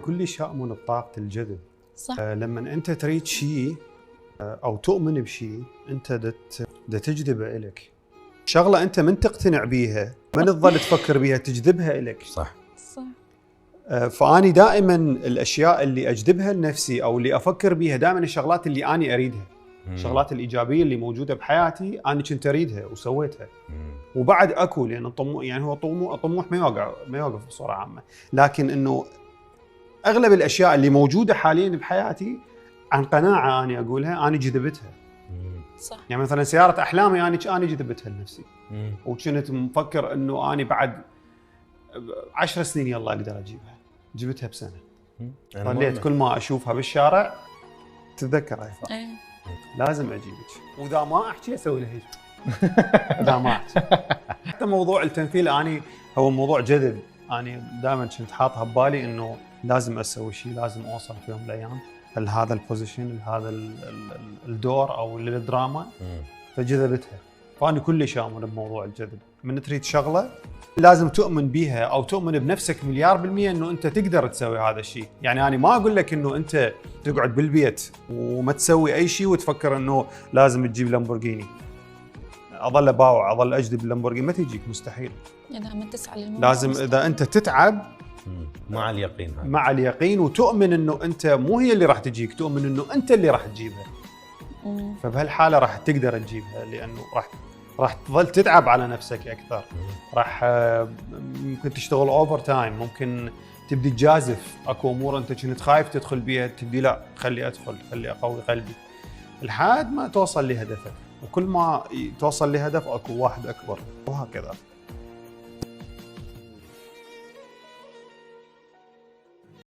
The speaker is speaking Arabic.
كل شيء بطاقة الجذب. صح. لما أنت تريد شيء أو تؤمن بشيء أنت دا تجذبه إلك. شغلة أنت من تقتنع بيها من تظل تفكر بيها تجذبها إلك. صح. فأني دائما الأشياء اللي أجذبها لنفسي أو اللي أفكر بيها دائما الشغلات اللي أنا أريدها. الشغلات الإيجابية اللي موجودة بحياتي أنا كنت أريدها وسويتها. وبعد أكو لأن الطموح يعني هو الطموح ما يوقف بصورة عامة، لكن إنه أغلب الأشياء اللي موجودة حاليا بحياتي عن قناعة أنا أقولها أنا جذبتها. صح. يعني مثلا سيارة أحلامي أنا جذبتها لنفسي. وكنت مفكر إنه أنا بعد 10 سنين يلا أقدر أجيبها، جبتها بسنة. ظليت كل ما أشوفها بالشارع تتذكر هاي لازم أجيبك، وإذا ما أحكي أسوي له هيك. إذا ما أحكي حتى موضوع التمثيل أنا هو موضوع جذب، أنا دائما كنت حاطها ببالي إنه لازم أسوي شيء، لازم أوصل في يوم من الأيام لهذا البوزيشن لهذا الدور أو للدراما. فجذبتها. فأنا كل شيء أؤمن بموضوع الجذب. من تريد شغلة لازم تؤمن بيها أو تؤمن بنفسك 1,000,000% إنه أنت تقدر تسوي هذا الشيء. يعني أنا ما أقول لك إنه أنت تقعد بالبيت وما تسوي أي شيء وتفكر إنه لازم تجيب لامبورغيني. أظل أباوع أظل أجذب اللامبورغيني ما تجيك، مستحيل. إذا ما تسعى للموضوع لازم إذا أنت تتعب مع اليقين هذا. مع اليقين وتؤمن إنه أنت مو هي اللي راح تجيك، تؤمن إنه أنت اللي راح تجيبها. فبهالحالة راح تقدر تجيبها، لأنه راح تظل تتعب على نفسك أكثر. راح ممكن تشتغل أوفر تايم، ممكن تبدي تجازف. أكو أمور أنت كنت خايف تدخل بيها تبدي لا خلي أدخل، خلي أقوي قلبي لحد ما توصل لهدفك. وكل ما توصل لهدف أكو واحد أكبر وهكذا.